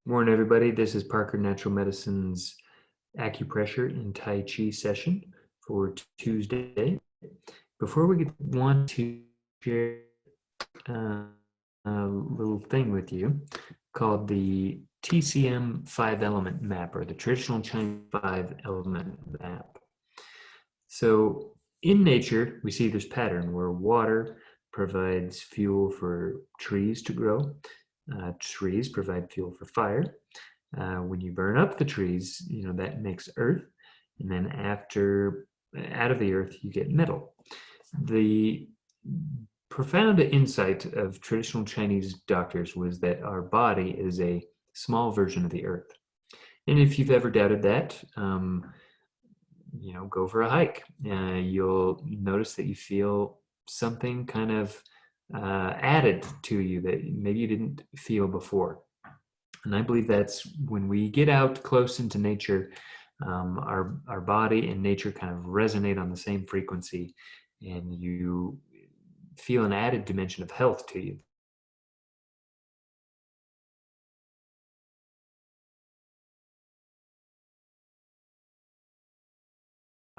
Morning, everybody. This is Parker Natural Medicine's Acupressure and Tai Chi session for Tuesday. Before we want to share uh, a little thing with you called the TCM 5-element map, or the traditional Chinese 5-element map. So in nature, we see this pattern where water provides fuel for trees to grow. Trees provide fuel for fire. When you burn up the trees, that makes earth, and then out of the earth you get metal. The profound insight of traditional Chinese doctors was that our body is a small version of the earth. And if you've ever doubted that, go for a hike. You'll notice that you feel something kind of added to you that maybe you didn't feel before. And I believe that's when we get out close into nature, our body and nature kind of resonate on the same frequency, and you feel an added dimension of health to you.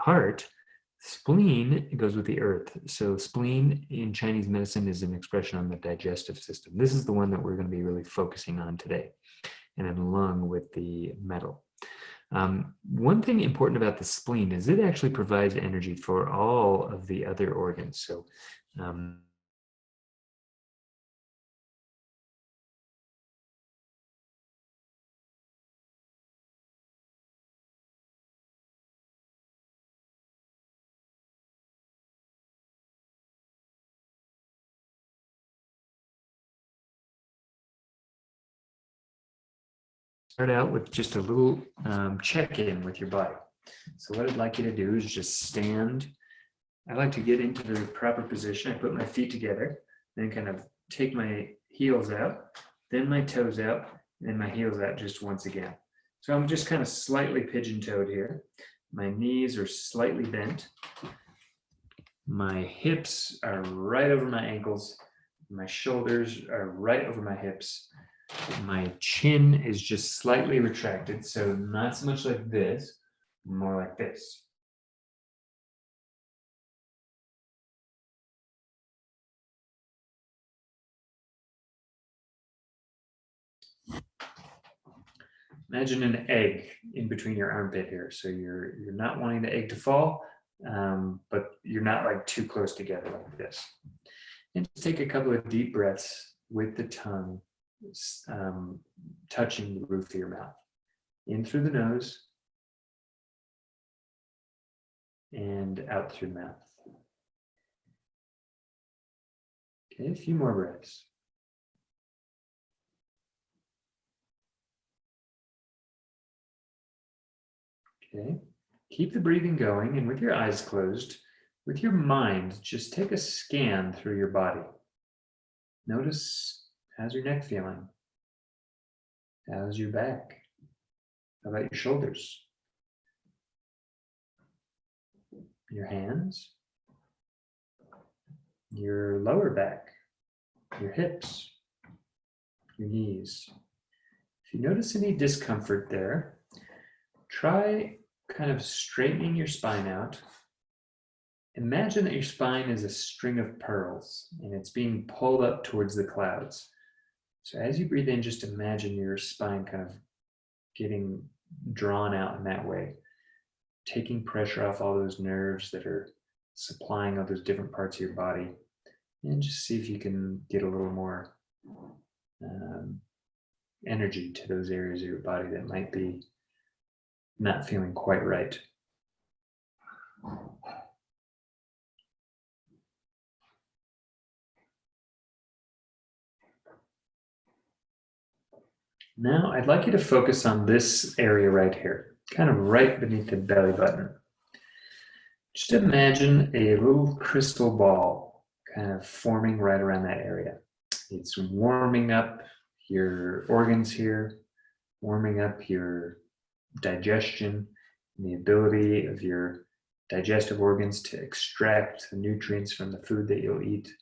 Heart, spleen goes with the earth. So spleen in Chinese medicine is an expression on the digestive system. This is the one that we're going to be really focusing on today, and then lung with the metal. One thing important about the spleen is it actually provides energy for all of the other organs. So start out with just a little check-in with your body. So what I'd like you to do is just stand. I like to get into the proper position. I put my feet together, then kind of take my heels out, then my toes out, and my heels out just once again. So I'm just kind of slightly pigeon-toed here. My knees are slightly bent. My hips are right over my ankles. My shoulders are right over my hips. My chin is just slightly retracted, so not so much like this, more like this. Imagine an egg in between your armpit here. So you're not wanting the egg to fall, but you're not like too close together like this. And just take a couple of deep breaths with the tongue touching the roof of your mouth. In through the nose and out through the mouth. Okay, a few more breaths. Okay, keep the breathing going, and with your eyes closed, with your mind, just take a scan through your body. Notice, how's your neck feeling? How's your back? How about your shoulders? Your hands? Your lower back? Your hips? Your knees? If you notice any discomfort there, try kind of straightening your spine out. Imagine that your spine is a string of pearls and it's being pulled up towards the clouds. So as you breathe in, just imagine your spine kind of getting drawn out in that way, taking pressure off all those nerves that are supplying all those different parts of your body, and just see if you can get a little more energy to those areas of your body that might be not feeling quite right. Now I'd like you to focus on this area right here, kind of right beneath the belly button. Just imagine a little crystal ball kind of forming right around that area. It's warming up your organs here, warming up your digestion, and the ability of your digestive organs to extract the nutrients from the food that you'll eat,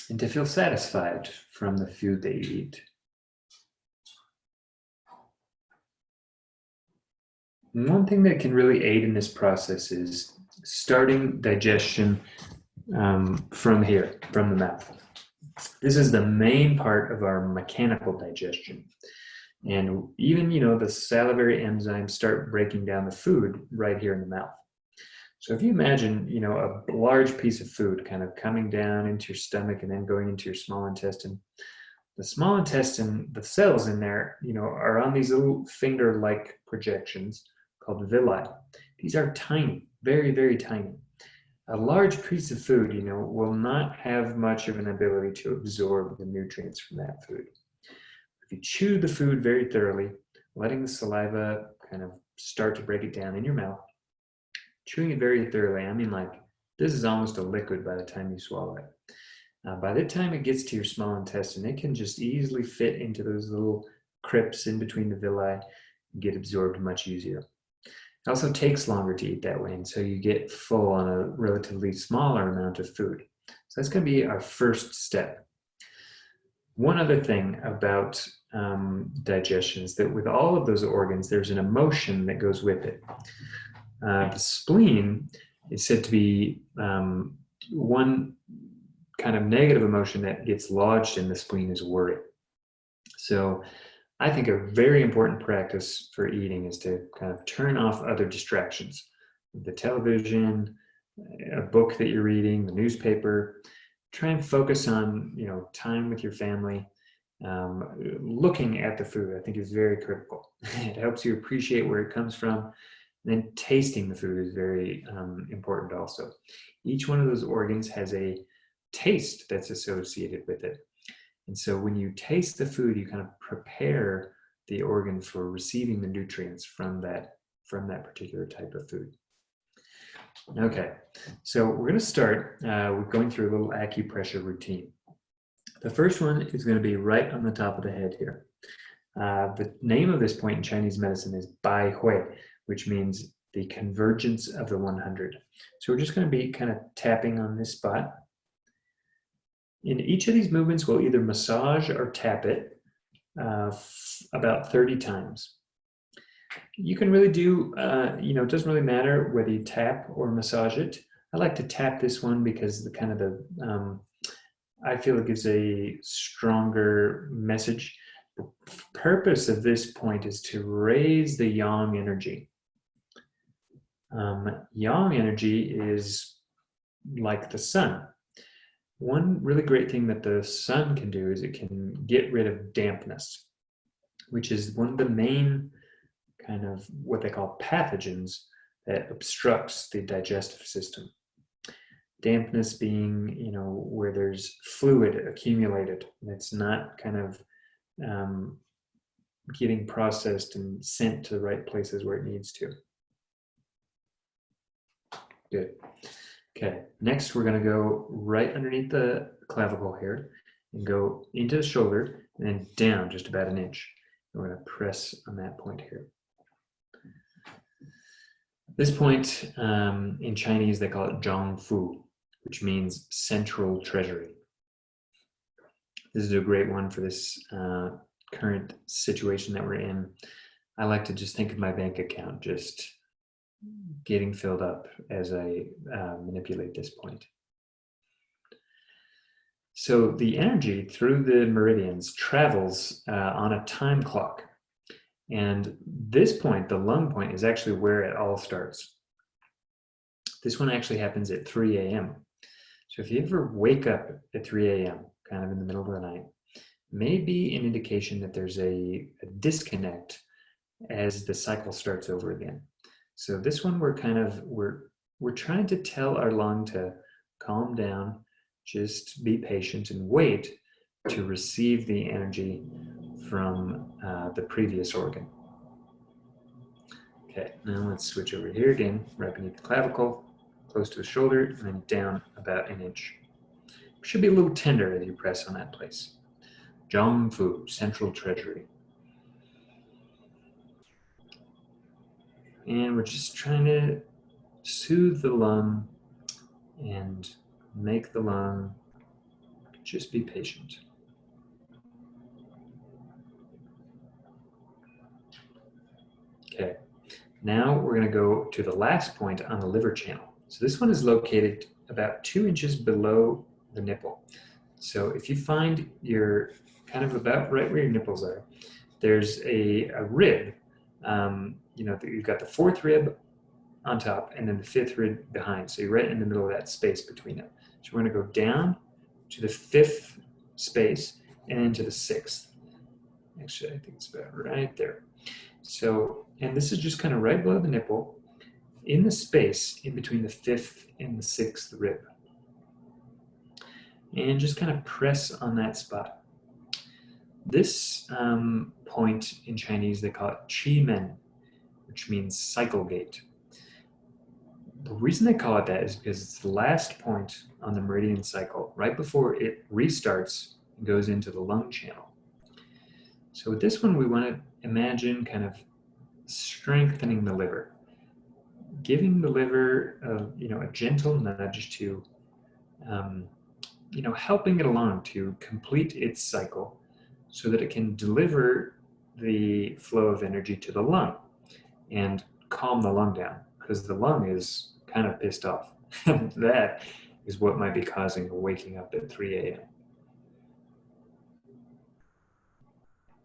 and to feel satisfied from the food that you eat. one thing that can really aid in this process is starting digestion from here, from the mouth. This is the main part of our mechanical digestion. And even, the salivary enzymes start breaking down the food right here in the mouth. So if you imagine, a large piece of food kind of coming down into your stomach and then going into your small intestine, the small intestine, the cells in there, are on these little finger-like projections called villi. These are tiny, very, very tiny. A large piece of food, will not have much of an ability to absorb the nutrients from that food. If you chew the food very thoroughly, letting the saliva kind of start to break it down in your mouth, chewing it very thoroughly, I mean, like, this is almost a liquid by the time you swallow it. By the time it gets to your small intestine, it can just easily fit into those little crypts in between the villi and get absorbed much easier. It also takes longer to eat that way, and so you get full on a relatively smaller amount of food. So that's going to be our first step. One other thing about digestion is that with all of those organs, there's an emotion that goes with it. The spleen is said to be one kind of negative emotion that gets lodged in the spleen is worry. So I think a very important practice for eating is to kind of turn off other distractions. The television, a book that you're reading, the newspaper. Try and focus on, time with your family. Looking at the food, I think, is very critical. It helps you appreciate where it comes from. And then tasting the food is very important also. Each one of those organs has a taste that's associated with it. And so when you taste the food, you kind of prepare the organ for receiving the nutrients from that particular type of food. Okay, so we're going to start with going through a little acupressure routine. The first one is going to be right on the top of the head here. The name of this point in Chinese medicine is Bai Hui, which means the convergence of the 100. So we're just going to be kind of tapping on this spot. In each of these movements, we'll either massage or tap it about 30 times. You can really do, it doesn't really matter whether you tap or massage it. I like to tap this one because I feel it gives a stronger message. The purpose of this point is to raise the yang energy. Yang energy is like the sun. One really great thing that the sun can do is it can get rid of dampness, which is one of the main kind of what they call pathogens that obstructs the digestive system. Dampness being, where there's fluid accumulated and it's not kind of getting processed and sent to the right places where it needs to. Good. Okay, next we're going to go right underneath the clavicle here and go into the shoulder and then down just about an inch. We're going to press on that point here. This point in Chinese, they call it Zhangfu, which means central treasury. This is a great one for this current situation that we're in. I like to just think of my bank account just getting filled up as I manipulate this point. So the energy through the meridians travels on a time clock. And this point, the lung point, is actually where it all starts. This one actually happens at 3 a.m. So if you ever wake up at 3 a.m., kind of in the middle of the night, may be an indication that there's a disconnect as the cycle starts over again. So this one we're trying to tell our lung to calm down, just be patient and wait to receive the energy from the previous organ. Okay, now let's switch over here again, right beneath the clavicle, close to the shoulder, and then down about an inch. It should be a little tender as you press on that place. Zhangfu, central treasury. And we're just trying to soothe the lung and make the lung just be patient. Okay, Now we're going to go to the last point on the liver channel. So this one is located about 2 inches below the nipple. So if you find you're kind of about right where your nipples are, there's a rib. You've got the 4th rib on top and then the 5th rib behind. So you're right in the middle of that space between them. So we're going to go down to the 5th space and into the 6th. Actually, I think it's about right there. So, and this is just kind of right below the nipple in the space in between the 5th and the 6th rib. And just kind of press on that spot. This point in Chinese, they call it Qi Men, which means cycle gate. The reason they call it that is because it's the last point on the meridian cycle, right before it restarts and goes into the lung channel. So with this one, we want to imagine kind of strengthening the liver, giving the liver a gentle nudge to, helping it along to complete its cycle so that it can deliver the flow of energy to the lung and calm the lung down, because the lung is kind of pissed off. That is what might be causing waking up at 3 a.m.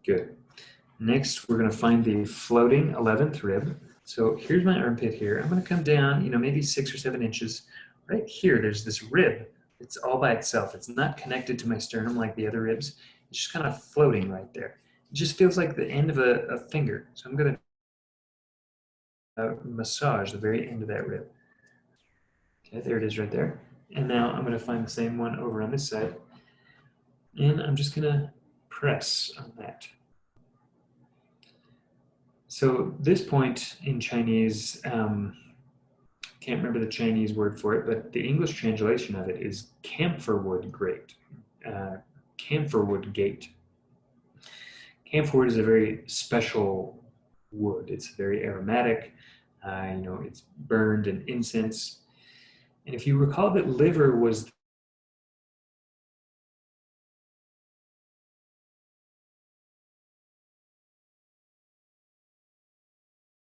Good. Next, we're going to find the floating 11th rib. So here's my armpit here. I'm going to come down, maybe 6 or 7 inches. Right here, there's this rib. It's all by itself. It's not connected to my sternum like the other ribs. It's just kind of floating right there. It just feels like the end of a finger. So I'm going to massage the very end of that rib. Okay, there it is right there. And now I'm going to find the same one over on this side. And I'm just going to press on that. So this point in Chinese, can't remember the Chinese word for it, but the English translation of it is camphorwood grate. Camphorwood gate. Camphorwood is a very special wood. It's very aromatic. It's burned in incense. And if you recall that liver was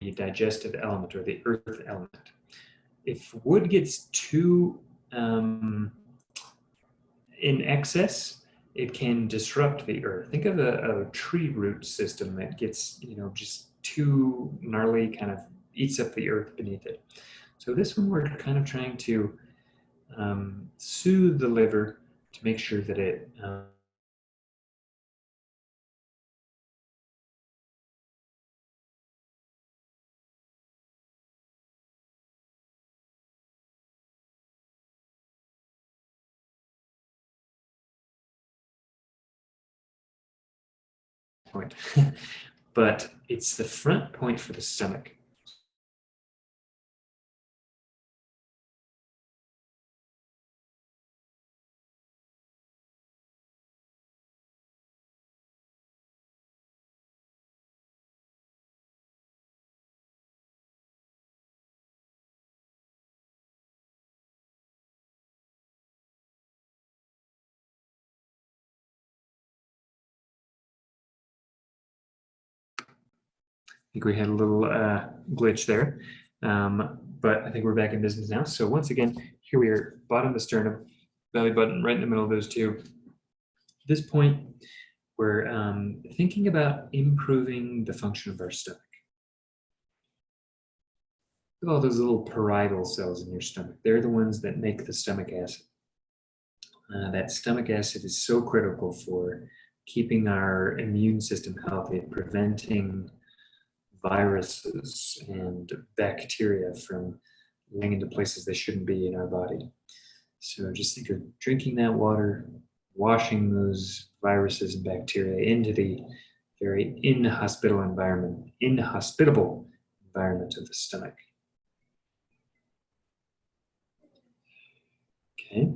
the digestive element or the earth element. If wood gets too in excess, it can disrupt the earth. Think of a tree root system that gets, just too gnarly, kind of eats up the earth beneath it. So this one, we're kind of trying to soothe the liver to make sure that it point. But it's the front point for the stomach. I think we had a little glitch there, but I think we're back in business now. So once again, here we are, bottom of the sternum, belly button, right in the middle of those two. At this point, we're thinking about improving the function of our stomach. Look at all those little parietal cells in your stomach. They're the ones that make the stomach acid. That stomach acid is so critical for keeping our immune system healthy, preventing viruses and bacteria from laying into places they shouldn't be in our body. So just think of drinking that water, washing those viruses and bacteria into the very inhospitable environment of the stomach. Okay,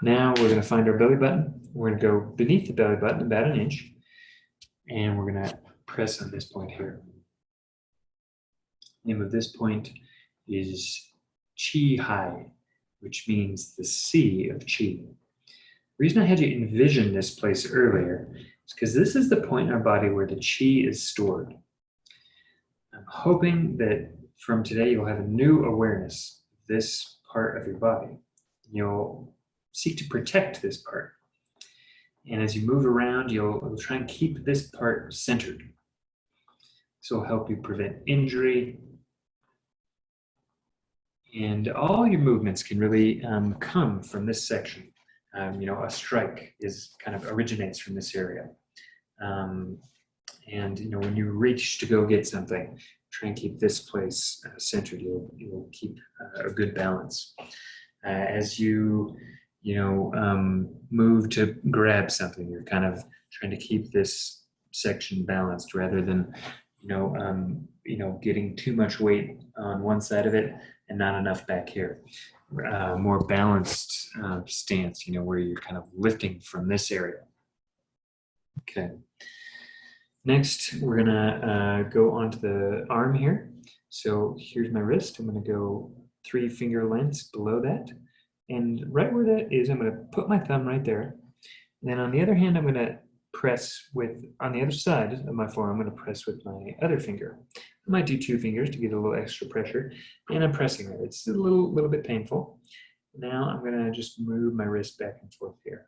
now we're going to find our belly button. We're going to go beneath the belly button about 1 inch, and we're going to press on this point here. The name of this point is Qi Hai, which means the sea of Qi. The reason I had you envision this place earlier is because this is the point in our body where the Qi is stored. I'm hoping that from today you'll have a new awareness of this part of your body. You'll seek to protect this part. And as you move around, you'll try and keep this part centered. This will help you prevent injury. And all your movements can really come from this section. A strike kind of originates from this area. And when you reach to go get something, try and keep this place centered. You'll keep a good balance. As you move to grab something, you're kind of trying to keep this section balanced rather than getting too much weight on one side of it and not enough back here. More balanced stance, where you're kind of lifting from this area. Okay. Next, we're gonna go onto the arm here. So here's my wrist. I'm gonna go 3 finger lengths below that. And right where that is, I'm gonna put my thumb right there. And then on the other hand, I'm gonna press on the other side of my forearm, I'm gonna press with my other finger. I might do 2 fingers to get a little extra pressure. And I'm pressing it. It's a little bit painful. Now I'm gonna just move my wrist back and forth here.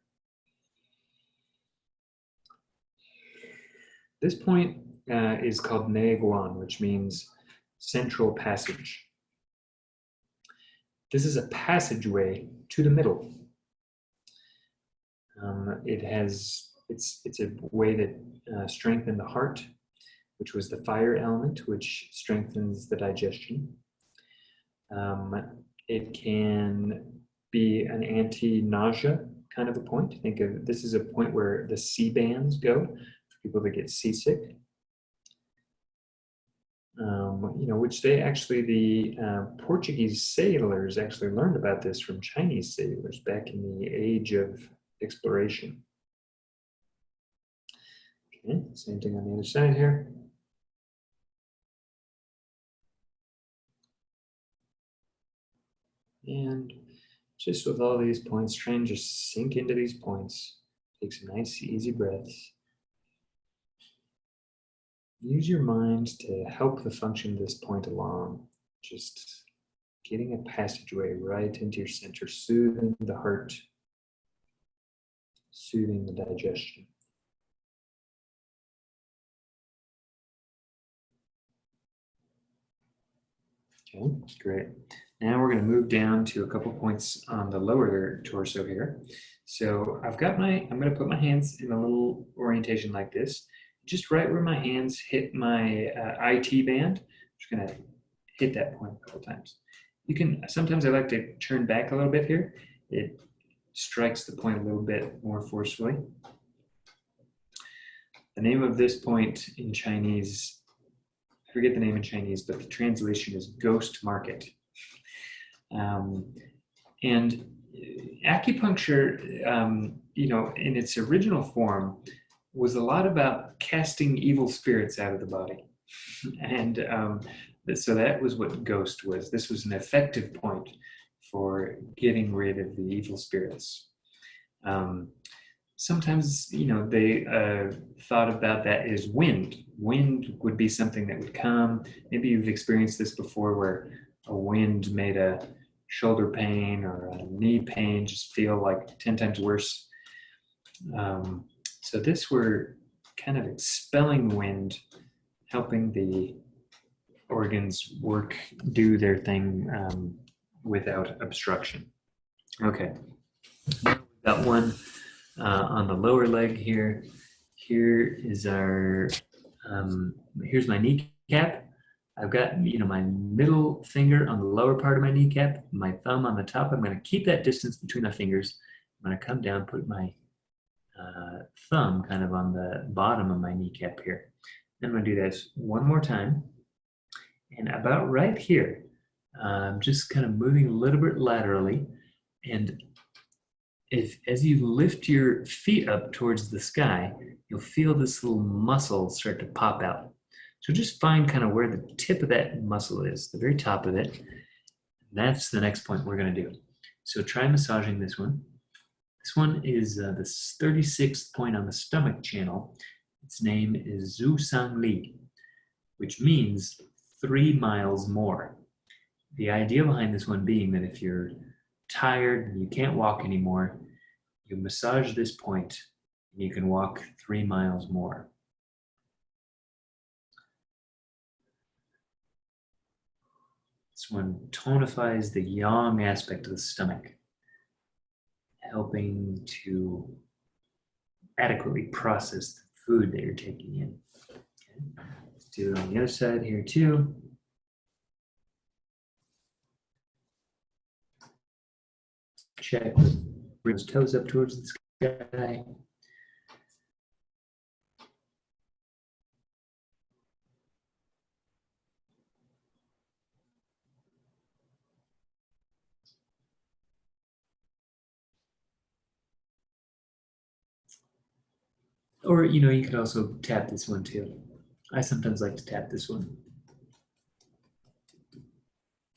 This point is called Neiguan, which means central passage. This is a passageway to the middle. It's a way that strengthened the heart, which was the fire element, which strengthens the digestion. It can be an anti-nausea kind of a point. Think of this is a point where the C-bands go for people that get seasick. Which the Portuguese sailors actually learned about this from Chinese sailors back in the age of exploration. Okay, same thing on the other side here. And just with all these points, try and just sink into these points. Take some nice, easy breaths. Use your mind to help the function of this point along. Just getting a passageway right into your center, soothing the heart, soothing the digestion. Okay, great. Now we're going to move down to a couple points on the lower torso here. So I'm going to put my hands in a little orientation like this. Just right where my hands hit my IT band, I'm just going to hit that point a couple times. Sometimes I like to turn back a little bit here. It strikes the point a little bit more forcefully. The name of this point in Chinese, I forget the name in Chinese, but the translation is ghost market. And acupuncture, in its original form, was a lot about casting evil spirits out of the body. And so that was what ghost was. This was an effective point for getting rid of the evil spirits. Sometimes, they thought about that as wind. Wind would be something that would come. Maybe you've experienced this before where a wind made a shoulder pain or a knee pain just feel like 10 times worse. So this we're kind of expelling wind, helping the organs do their thing without obstruction. Okay, got one on the lower leg here. Here is here's my kneecap. I've got, my middle finger on the lower part of my kneecap, my thumb on the top. I'm going to keep that distance between my fingers. I'm going to come down, put my thumb kind of on the bottom of my kneecap here. Then I'm going to do this one more time. And about right here, I'm just kind of moving a little bit laterally. And as you lift your feet up towards the sky, you'll feel this little muscle start to pop out. So just find kind of where the tip of that muscle is, the very top of it. That's the next point we're going to do. So try massaging this one. This one is the 36th point on the stomach channel. Its name is Zhu Sang Li, which means 3 miles more. The idea behind this one being that if you're tired and you can't walk anymore, you massage this point and you can walk 3 miles more. This one tonifies the yang aspect of the stomach, helping to adequately process the food that you're taking in. Okay. Let's do it on the other side here too. Check, bring those toes up towards the sky. Or, you could also tap this one too. I sometimes like to tap this one.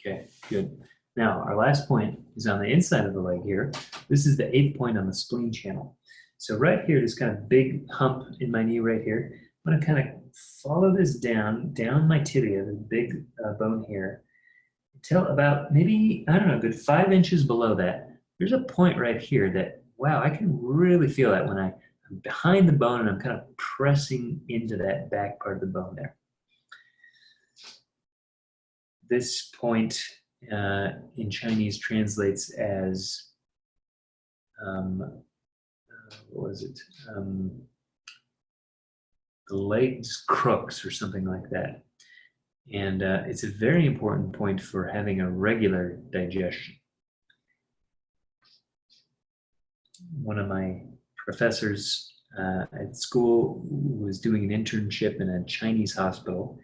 Okay, good. Now, our last point is on the inside of the leg here. This is the 8th point on the spleen channel. So right here, this kind of big hump in my knee right here, I'm gonna kind of follow this down my tibia, the big bone here, until about maybe, I don't know, a good 5 inches below that. There's a point right here that, wow, I can really feel that when I'm behind the bone and I'm kind of pressing into that back part of the bone there. This point in Chinese translates as, what was it? The legs crux or something like that. And it's a very important point for having a regular digestion. One of my professors at school was doing an internship in a Chinese hospital.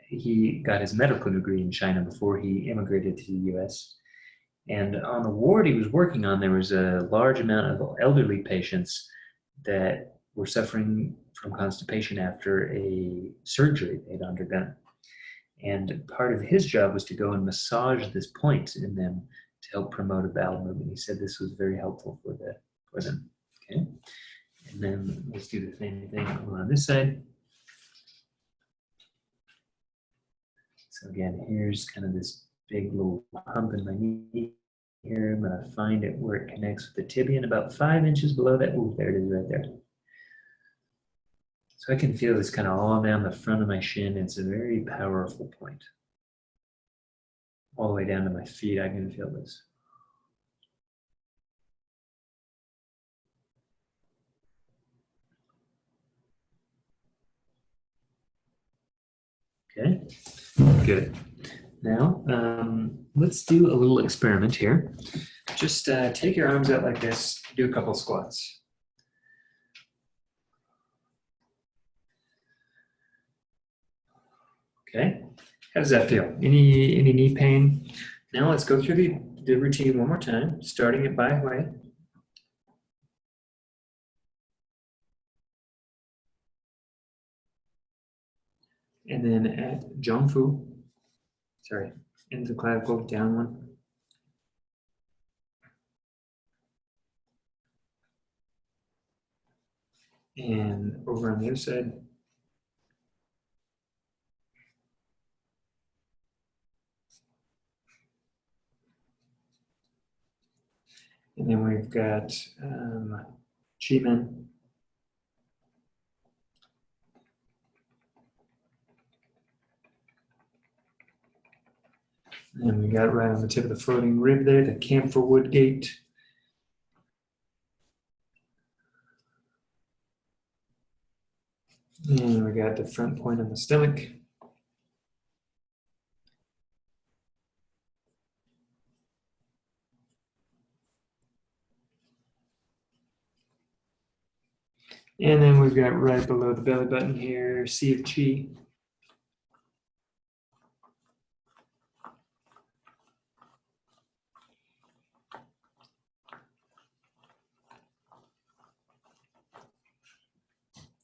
He got his medical degree in China before he immigrated to the US. And on the ward he was working on, there was a large amount of elderly patients that were suffering from constipation after a surgery they'd undergone. And part of his job was to go and massage this point in them to help promote a bowel movement. He said this was very helpful for them. Okay, and then let's do the same thing on this side. So again, here's kind of this big little hump in my knee here. I'm going to find it where it connects with the tibia, and about 5 inches below that. Ooh, there it is right there. So I can feel this kind of all down the front of my shin. It's a very powerful point. All the way down to my feet, I can feel this. Okay, good. Now, let's do a little experiment here. Just take your arms out like this, do a couple squats. Okay, how does that feel? Any knee pain? Now let's go through the routine one more time, starting it by way. And then at Zhongfu, sorry, into the clavicle, down one. And over on the other side. And then we've got Chi-Men. And we got it right on the tip of the floating rib there, the camphor wood gate. And we got the front point on the stomach. And then we've got right below the belly button here, Sea of Chi.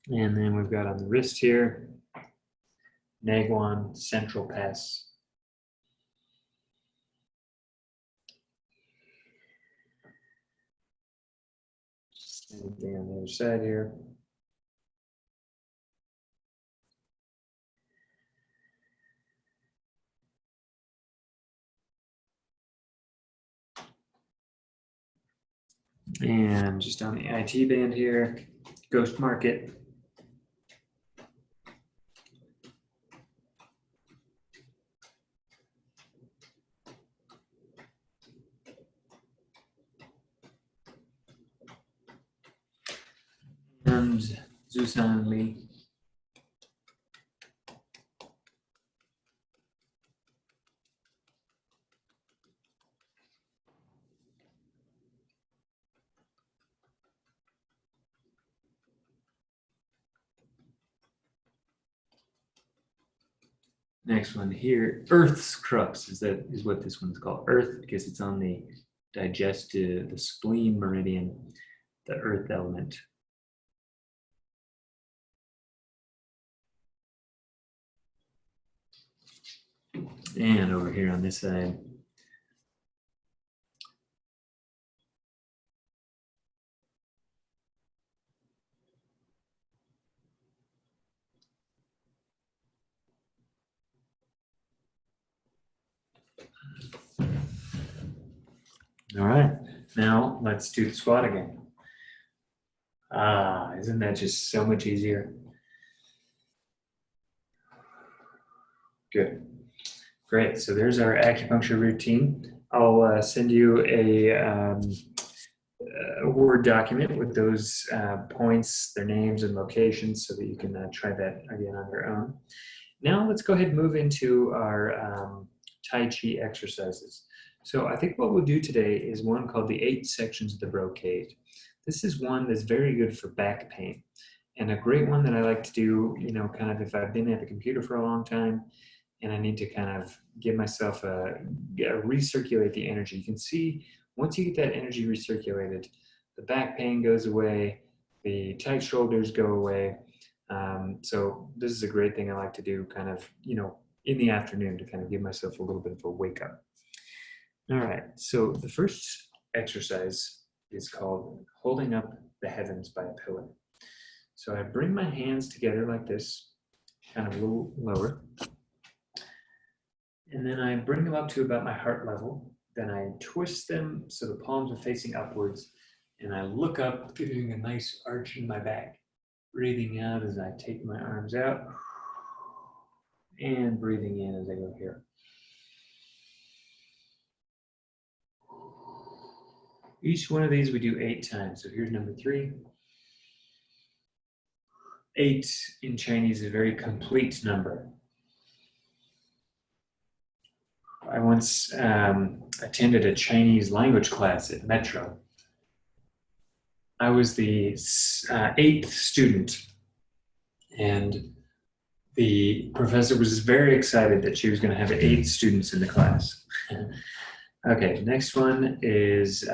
And then we've got on the wrist here, Naguan Central Pass. Same thing on the other side here. And just on the IT band here, Ghost Market. And Zusan Lee. Next one here, Earth's crux is what this one's called. Earth, because it's on the digestive, the spleen meridian, the earth element. And over here on this side, all right, now let's do the squat again. Isn't that just so much easier? Good. Great. So there's our acupuncture routine. I'll send you a Word document with those points, their names and locations, so that you can try that again on your own. Now let's go ahead and move into our Tai Chi exercises. So I think what we'll do today is one called the 8 sections of the brocade. This is one that's very good for back pain, and a great one that I like to do, you know, kind of if I've been at the computer for a long time and I need to kind of give myself recirculate the energy. You can see once you get that energy recirculated, the back pain goes away, the tight shoulders go away. So this is a great thing I like to do kind of, you know, in the afternoon to kind of give myself a little bit of a wake up. All right, so the first exercise is called holding up the heavens by a pillar. So I bring my hands together like this, kind of a little lower. And then I bring them up to about my heart level. Then I twist them so the palms are facing upwards. And I look up, giving a nice arch in my back. Breathing out as I take my arms out. And breathing in as I go here. Each one of these we do 8 times. So here's number 3. 8 in Chinese is a very complete number. I once attended a Chinese language class at Metro. I was the 8th student, and the professor was very excited that she was going to have 8 students in the class. Okay, next one is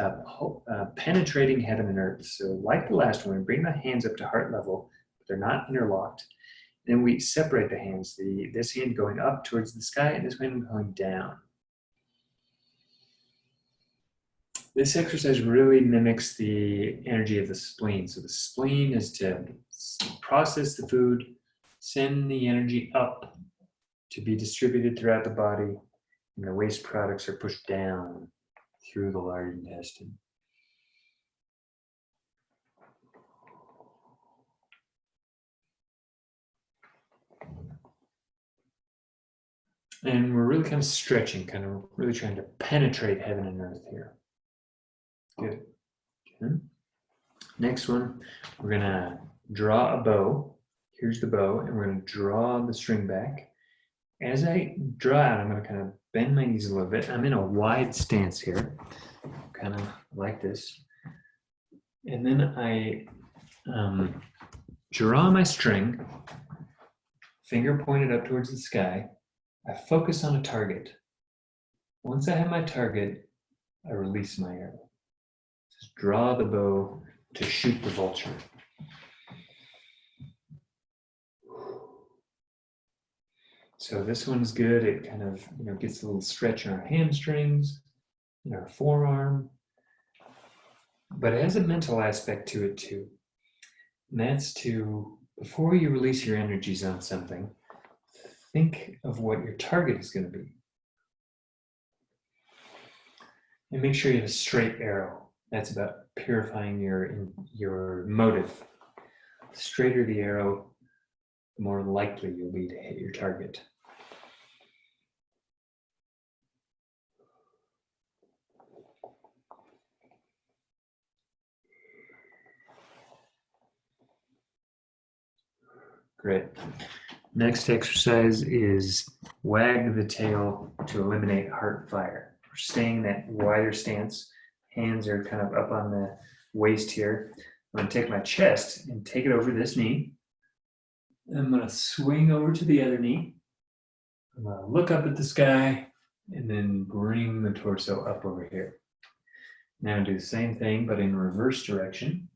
penetrating heaven and earth. So like the last one, we bring the hands up to heart level, but they're not interlocked. Then we separate the hands, this hand going up towards the sky and this hand going down. This exercise really mimics the energy of the spleen. So the spleen is to process the food, send the energy up to be distributed throughout the body, and the waste products are pushed down through the large intestine. And we're really kind of stretching, kind of really trying to penetrate heaven and earth here. Good. Okay. Next one, we're gonna draw a bow. Here's the bow, and we're gonna draw the string back. As I draw out, I'm gonna kind of bend my knees a little bit. I'm in a wide stance here, kind of like this. And then I draw my string, finger pointed up towards the sky. I focus on a target. Once I have my target, I release my arrow. Just draw the bow to shoot the vulture. So this one's good. It kind of, you know, gets a little stretch in our hamstrings, in our forearm. But it has a mental aspect to it too. And that's to, before you release your energies on something, think of what your target is going to be. And make sure you have a straight arrow. That's about purifying your motive. The straighter the arrow, the more likely you'll be to hit your target. Great. Next exercise is wag the tail to eliminate heart fire. We're staying in that wider stance. Hands are kind of up on the waist here. I'm going to take my chest and take it over this knee. I'm going to swing over to the other knee. I'm going to look up at the sky and then bring the torso up over here. Now do the same thing, but in reverse direction.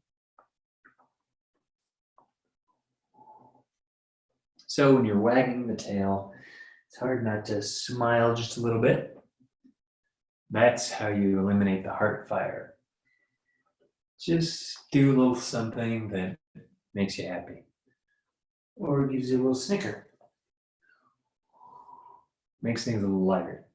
So when you're wagging the tail, it's hard not to smile just a little bit. That's how you eliminate the heart fire. Just do a little something that makes you happy. Or gives you a little snicker. Makes things a little lighter.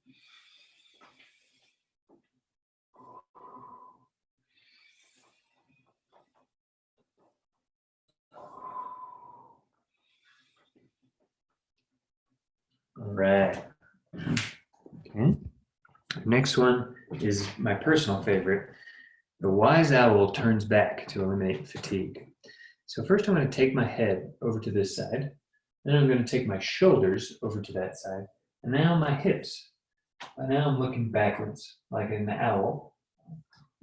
All right. Okay. Next one is my personal favorite. The wise owl turns back to eliminate fatigue. So first I'm going to take my head over to this side. Then I'm going to take my shoulders over to that side. And now my hips. And now I'm looking backwards, like in the owl.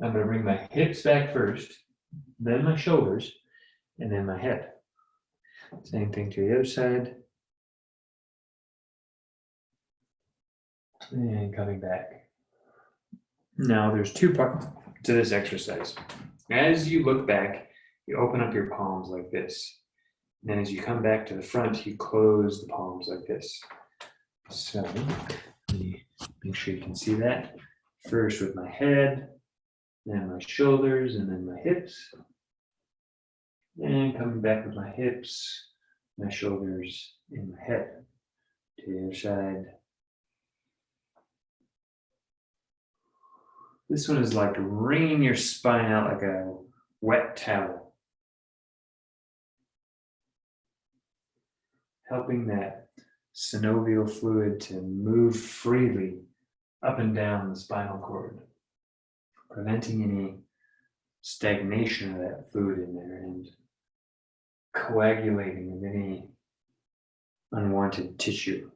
I'm going to bring my hips back first, then my shoulders, and then my head. Same thing to the other side. And coming back. Now there's two parts to this exercise. As you look back, you open up your palms like this. And then as you come back to the front, you close the palms like this. So let me make sure you can see that. First with my head, then my shoulders, and then my hips. And coming back with my hips, my shoulders, and my head. To the other side. This one is like wringing your spine out like a wet towel. Helping that synovial fluid to move freely up and down the spinal cord. Preventing any stagnation of that fluid in there and coagulating of any unwanted tissue.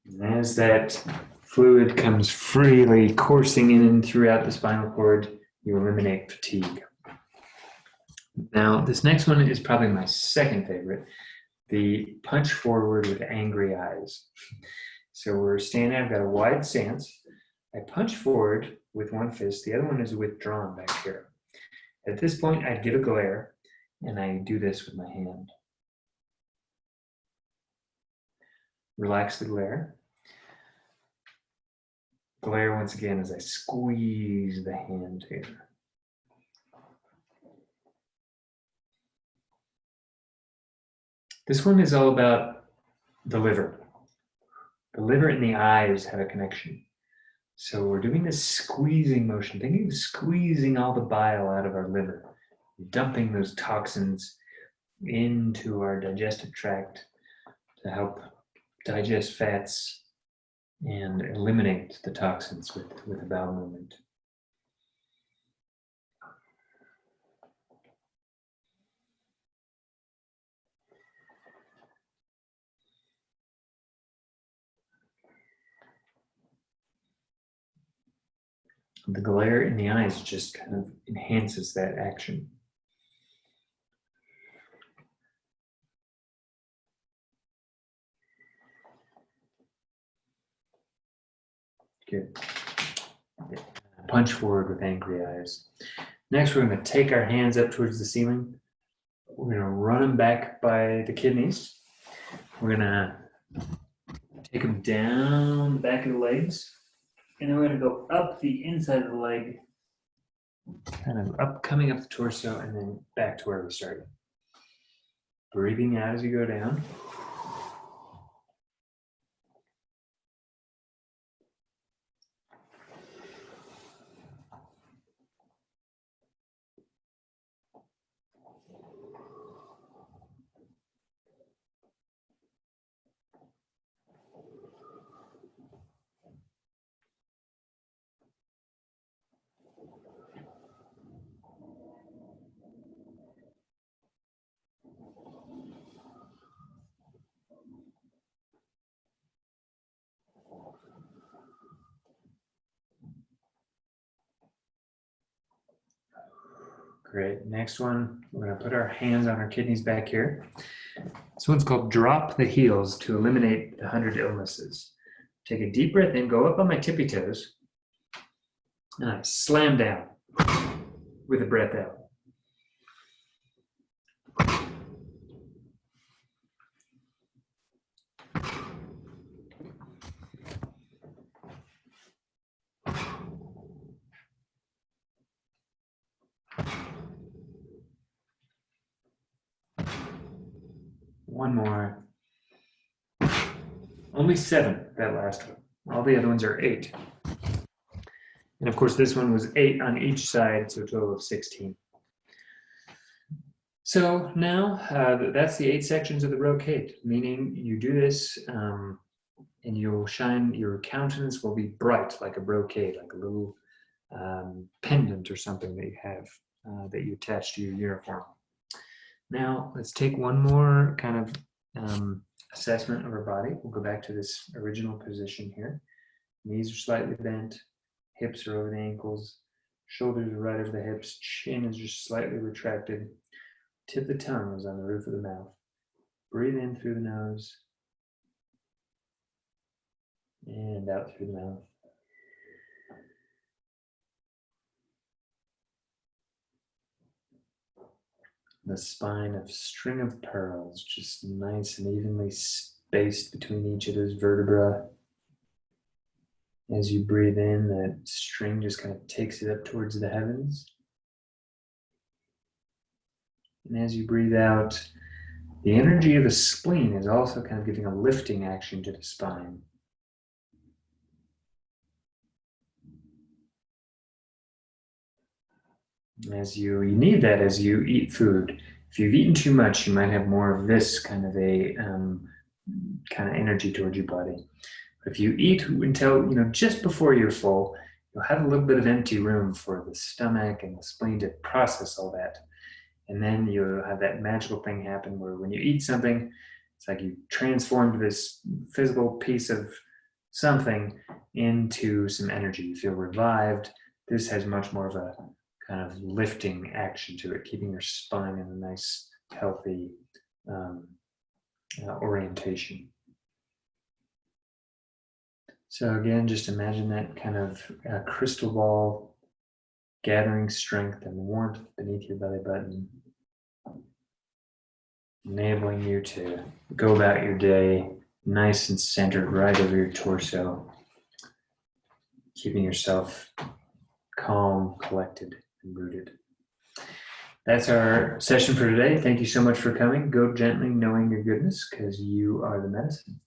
And as that fluid comes freely coursing in and throughout the spinal cord, you eliminate fatigue. Now, this next one is probably my second favorite, the punch forward with angry eyes. So we're standing, I've got a wide stance. I punch forward with one fist, the other one is withdrawn back here. At this point, I give a glare, and I do this with my hand. Relax the glare. Glare once again as I squeeze the hand here. This one is all about the liver. The liver and the eyes have a connection. So we're doing this squeezing motion, thinking of squeezing all the bile out of our liver, dumping those toxins into our digestive tract to help digest fats and eliminate the toxins with the bowel movement. The glare in the eyes just kind of enhances that action. Good. Punch forward with angry eyes. Next, we're going to take our hands up towards the ceiling. We're going to run them back by the kidneys. We're going to take them down the back of the legs. And then we're going to go up the inside of the leg kind of coming up the torso and then back to where we started. Breathing out as you go down. Great. Next one, we're going to put our hands on our kidneys back here. This one's called Drop the Heels to Eliminate the 100 Illnesses. Take a deep breath in, go up on my tippy toes, and I slam down with a breath out. One more. Only 7, that last one. All the other ones are 8. And of course, this one was 8 on each side, so a total of 16. So now that's the 8 sections of the brocade, meaning you do this and you'll shine, your countenance will be bright like a brocade, like a little pendant or something that you have that you attach to your uniform. Now let's take one more kind of assessment of our body. We'll go back to this original position here. Knees are slightly bent, hips are over the ankles, shoulders are right over the hips, chin is just slightly retracted. Tip of the tongue is on the roof of the mouth. Breathe in through the nose and out through the mouth. The spine of string of pearls, just nice and evenly spaced between each of those vertebrae. As you breathe in, that string just kind of takes it up towards the heavens. And as you breathe out, the energy of the spleen is also kind of giving a lifting action to the spine. As you need that as you eat food. If you've eaten too much, you might have more of this kind of a kind of energy towards your body. But if you eat until, just before you're full, you'll have a little bit of empty room for the stomach and the spleen to process all that. And then you'll have that magical thing happen where when you eat something, it's like you transformed this physical piece of something into some energy. You feel revived. This has much more of a kind of lifting action to it, keeping your spine in a nice, healthy orientation. So again, just imagine that kind of crystal ball gathering strength and warmth beneath your belly button, enabling you to go about your day nice and centered right over your torso, keeping yourself calm, collected, and rooted. That's our session for today. Thank you so much for coming. Go gently, knowing your goodness, because you are the medicine.